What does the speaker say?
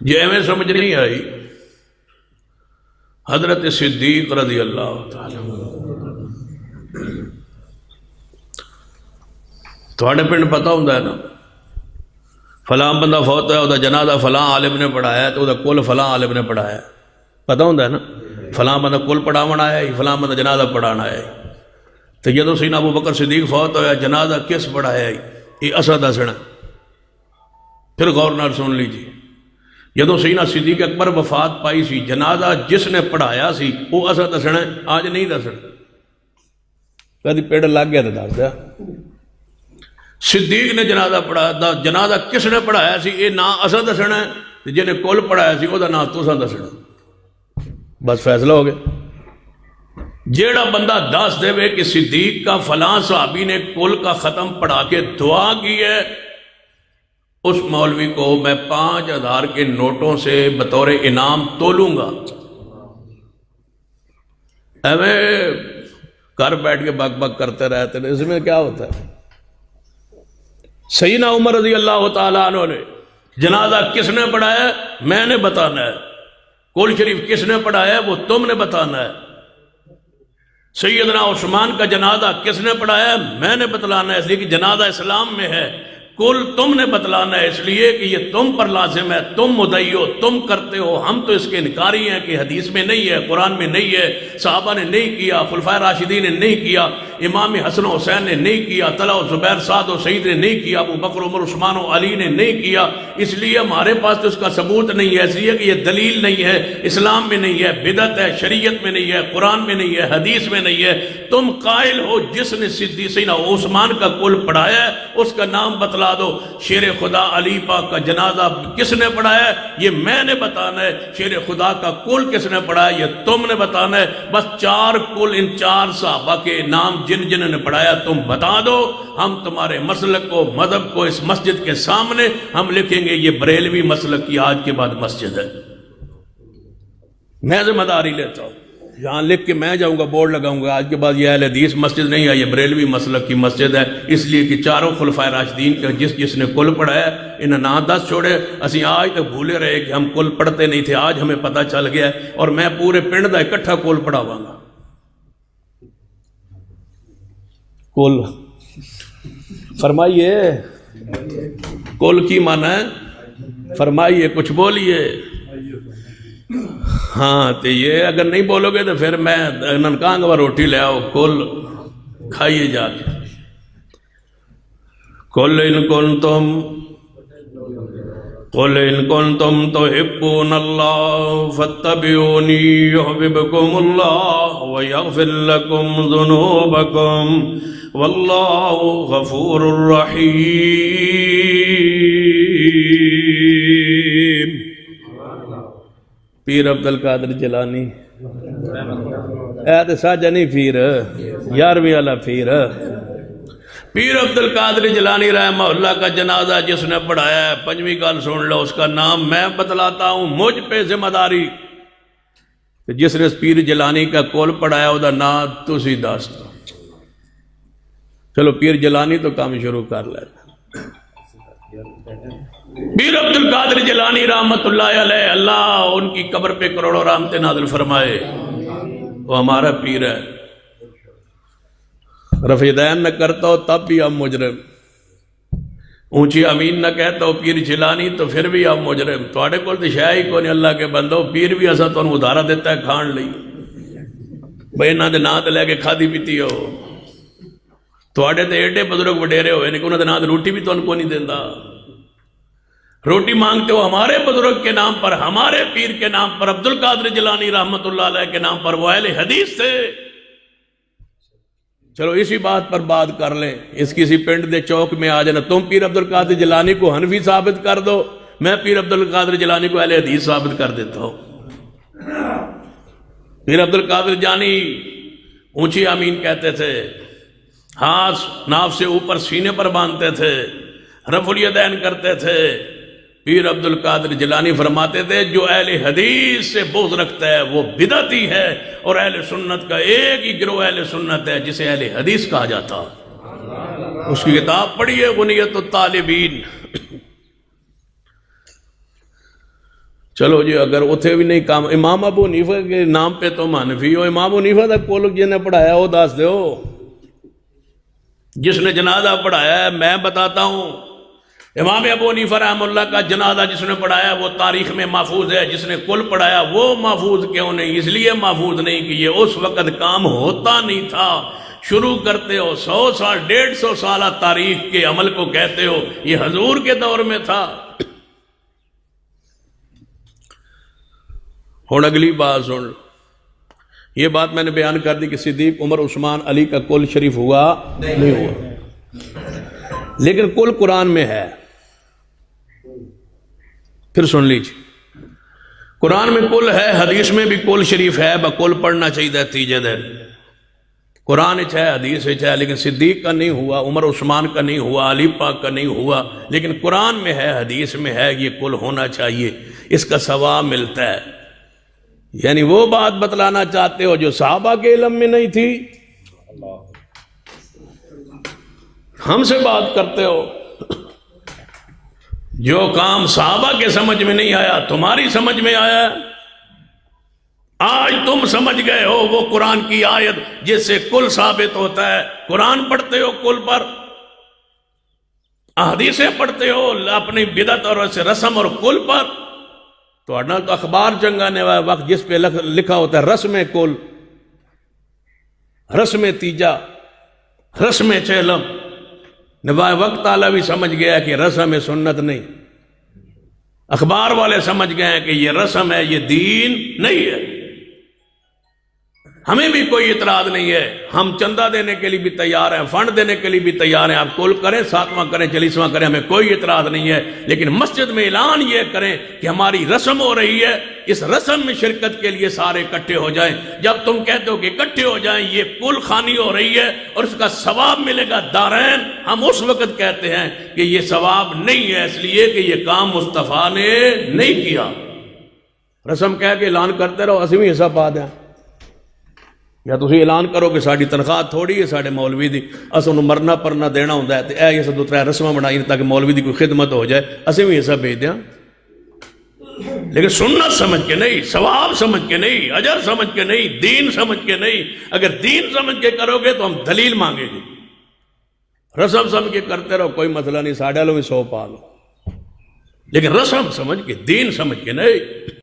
جی ایویں سمجھ نہیں آئی، حضرت صدیق رضی اللہ تعالی تھوڑے پنڈ پتہ ہوں ہے نا، فلاں بندہ فوت ہے، وہ جنازہ فلاں عالم نے پڑھایا ہے، تو وہ کل فلاں عالم نے پڑھایا ہے، پتہ ہوں ہے نا، فلاں بندہ کل پڑھاون آیا ہے، فلاں بندہ جنازہ پڑھانا آیا ہے۔ تو جدو سیدنا ابو بکر صدیق فوت ہوا، جنازہ کس پڑھایا ہے یہ اسا دسنا، پھر غور نال سن لیجیے۔ جدو سیدنا صدیق اکبر وفات پائی سی، جنازہ جس نے پڑھایا سی وہ اسا دسنا، آج نہیں دسنا۔ کدی پیڑ لگ گیا تو دس دیا، صدیق نے جنازہ پڑھایا، جنازہ کس نے پڑھایا سی یہ نہ اسا دسنا ہے، جنہیں کل پڑھایا سی وہ نام تسا دسنا، بس فیصلہ ہو گیا۔ جیڑا بندہ دس دے کہ صدیق کا فلاں صحابی نے کل کا ختم پڑھا کے دعا کی ہے، اس مولوی کو میں 5000 کے نوٹوں سے بطور انعام تولوں گا۔ ایویں گھر بیٹھ کے بک بک کرتے رہتے ہیں، اس میں کیا ہوتا ہے؟ سیدنا عمر رضی اللہ تعالیٰ عنہ نے جنازہ کس نے پڑھایا میں نے بتانا ہے، کل شریف کس نے پڑھایا ہے وہ تم نے بتانا ہے، سیدنا عثمان کا جنازہ کس نے پڑھایا ہے میں نے بتلانا ہے، اس لیے کہ جنازہ اسلام میں ہے، کل تم نے بتلانا ہے، اس لیے کہ یہ تم پر لازم ہے، تم مدعی ہو، تم کرتے ہو، ہم تو اس کے انکاری ہیں کہ حدیث میں نہیں ہے، قرآن میں نہیں ہے، صحابہ نے نہیں کیا، خلفائے راشدین نے نہیں کیا، امام حسن و حسین نے نہیں کیا، طلحہ و زبیر سعد و سعید نے نہیں کیا، ابو بکر عمر عثمان و علی نے نہیں کیا، اس لیے ہمارے پاس تو اس کا ثبوت نہیں ہے، اس لیے کہ یہ دلیل نہیں ہے، اسلام میں نہیں ہے، بدعت ہے، شریعت میں نہیں ہے، قرآن میں نہیں ہے، حدیث میں نہیں ہے۔ تم قائل ہو جس نے سیدنا عثمان کا کل پڑھایا ہے اس کا نام بتلا دو، شیر خدا علی پاک کا جنازہ کس نے پڑھایا ہے یہ میں نے بتانا ہے، شیر خدا کا کل کس نے پڑھایا ہے یہ تم نے بتانا ہے، بس 4 کل ان 4 صحابہ کے نام جن جن نے پڑھایا تم بتا دو، ہم تمہارے مسلک کو مذہب کو اس مسجد کے سامنے ہم لکھیں گے یہ بریلوی مسلک کی آج کے بعد مسجد ہے۔ میں ذمہ داری لیتا ہوں، یہاں لکھ کے میں جاؤں گا بورڈ لگاؤں گا آج کے بعد یہ اہل حدیث مسجد نہیں ہے، یہ بریلوی مسلک کی مسجد ہے، اس لیے کہ 4 خلفائے راشدین کا جس نے کل پڑھایا انہیں نہ دس چھوڑے، اسی آج تک بھولے رہے کہ ہم کل پڑھتے نہیں تھے، آج ہمیں پتہ چل گیا ہے اور میں پورے پنڈ دا اکٹھا کل پڑھاواں گا۔ کل فرمائیے، کل کی معنی ہے؟ فرمائیے، کچھ بولیے۔ ہاں تو یہ اگر نہیں بولو گے تو پھر میں ننکانگ و روٹی لے آؤ، کل کھائیے جا کے۔ قل ان کنتم تحبون اللہ فاتبعونی یحببکم اللہ ویغفر لکم ذنوبکم واللہ غفور الرحیم۔ پیر عبد القادر جیلانی اے تے ساجا نہیں پیر، 11ویں والا پیر، پیر عبد القادر جیلانی رحمہ اللہ کا جنازہ جس نے پڑھایا ہے، 5ویں گل سن لو، اس کا نام میں بتلاتا ہوں، مجھ پہ ذمہ داری، جس نے پیر جیلانی کا کول پڑھایا وہ نام تسی دس دو۔ چلو پیر جیلانی تو کام شروع کر لیتا۔ پیر عبد القادر جیلانی رحمت اللہ علیہ، اللہ ان کی قبر پہ کروڑوں رحمتیں نازل فرمائے، وہ ہمارا پیر ہے، رفع دین نہ کرتا ہو تب بھی ہم مجرم، اونچی امین نہ کہتا ہو پیر جیلانی تو پھر بھی ہم مجرم، تھوڑے کول تو شے ہی کوئی اللہ کے بندو، پیر بھی ایسا تو ادھارا دیتا ہے کھان لئی، بھئی انہاں دے نام تے لے کے کھادی پیتی ہو، تھوڑے تے ایڈے بزرگ وڈیرے ہوئے نے کہ انہاں دے نام تے روٹی بھی تو کو نہیں دیندا، روٹی مانگتے ہو ہمارے بزرگ کے نام پر، ہمارے پیر کے نام پر، عبد القادر جیلانی رحمت اللہ علیہ کے نام پر، وہ اہل حدیث تھے۔ چلو اسی بات پر بات کر لیں، اس کسی پنڈ دے چوک میں آ جانا، تم پیر عبد القادر جیلانی کو حنفی ثابت کر دو، میں پیر عبد القادر جیلانی کو اہل حدیث ثابت کر دیتا ہوں۔ پیر عبد القادر جیلانی اونچی آمین کہتے تھے، ہاتھ ناف سے اوپر سینے پر باندھتے تھے، رفع الیدین کرتے تھے۔ پیر عبد القادر جیلانی فرماتے تھے جو اہل حدیث سے بغض رکھتا ہے وہ بدعتی ہے، اور اہل سنت کا ایک ہی گروہ اہل سنت ہے جسے اہل حدیث کہا جاتا۔ اس کی کتاب پڑھیے غنیت الطالبین۔ چلو جی اگر اتنے بھی نہیں کام، امام ابو حنیفہ کے نام پہ تم حنفی ہو، امام ابو حنیفہ دا کول جن نے پڑھایا وہ دس دیو، جس نے جنازہ پڑھایا ہے میں بتاتا ہوں۔ امام ابو حنیفہ رحمہ اللہ کا جنازہ جس نے پڑھایا وہ تاریخ میں محفوظ ہے، جس نے کل پڑھایا وہ محفوظ کیوں نہیں؟ اس لیے محفوظ نہیں کہ یہ اس وقت کام ہوتا نہیں تھا۔ شروع کرتے ہو 100 سال 150 سالہ تاریخ کے عمل کو کہتے ہو یہ حضور کے دور میں تھا۔ اور اگلی بات سن، یہ بات میں نے بیان کر دی کہ صدیق عمر عثمان علی کا کل شریف ہوا نہیں ہوا، لیکن کل قرآن میں ہے۔ پھر سن لیجیے، قرآن میں کل ہے، حدیث میں بھی کل شریف ہے، بکل پڑھنا چاہیے تیجے دن۔ قرآن ہے، حدیث ہے، لیکن صدیق کا نہیں ہوا، عمر عثمان کا نہیں ہوا، علی پاک کا نہیں ہوا، لیکن قرآن میں ہے، حدیث میں ہے، یہ کل ہونا چاہیے، اس کا ثواب ملتا ہے۔ یعنی وہ بات بتلانا چاہتے ہو جو صحابہ کے علم میں نہیں تھی، ہم سے بات کرتے ہو۔ جو کام صحابہ کے سمجھ میں نہیں آیا تمہاری سمجھ میں آیا، آج تم سمجھ گئے ہو وہ قرآن کی آیت جس سے کل ثابت ہوتا ہے۔ قرآن پڑھتے ہو کل پر، احادیثیں پڑھتے ہو اپنی بدعت اور رسم اور کل پر، تو اخبار چنگانے والا وقت جس پہ لکھا ہوتا ہے رسم کل، رسم تیجا، رسم چہلم، نبائے وقت تعالیٰ بھی سمجھ گیا کہ رسم سنت نہیں، اخبار والے سمجھ گئے ہیں کہ یہ رسم ہے، یہ دین نہیں ہے۔ ہمیں بھی کوئی اعتراض نہیں ہے، ہم چندہ دینے کے لیے بھی تیار ہیں، فنڈ دینے کے لیے بھی تیار ہیں، آپ کل کریں، 7واں کریں، 40واں کریں، ہمیں کوئی اعتراض نہیں ہے، لیکن مسجد میں اعلان یہ کریں کہ ہماری رسم ہو رہی ہے، اس رسم میں شرکت کے لیے سارے اکٹھے ہو جائیں۔ جب تم کہتے ہو کہ اکٹھے ہو جائیں، یہ کل خوانی ہو رہی ہے اور اس کا ثواب ملے گا دارین، ہم اس وقت کہتے ہیں کہ یہ ثواب نہیں ہے، اس لیے کہ یہ کام مصطفیٰ نے نہیں کیا۔ رسم کہہ کے اعلان کرتے رہو، اسی بھی حصہ پا دیں، یا تسی اعلان کرو کہ ساری تنخواہ تھوڑی ہے ساڑھے مولوی دی، اساں نوں مرنا پرنا دینا ہوندا ہے تے اے یہ 2-3 رسماں بنائی تاکہ مولوی دی کوئی خدمت ہو جائے، اسیں بھی حصہ بھیج دیاں، لیکن سنت سمجھ کے نہیں، ثواب سمجھ کے نہیں، اجر سمجھ کے نہیں، دین سمجھ کے نہیں۔ اگر دین سمجھ کے کرو گے تو ہم دلیل مانگیں گے، رسم سمجھ کے کرتے رہو کوئی مسئلہ نہیں، ساڑھے لو بھی 100 پا لو، لیکن رسم سمجھ کے دین سمجھ کے نہیں۔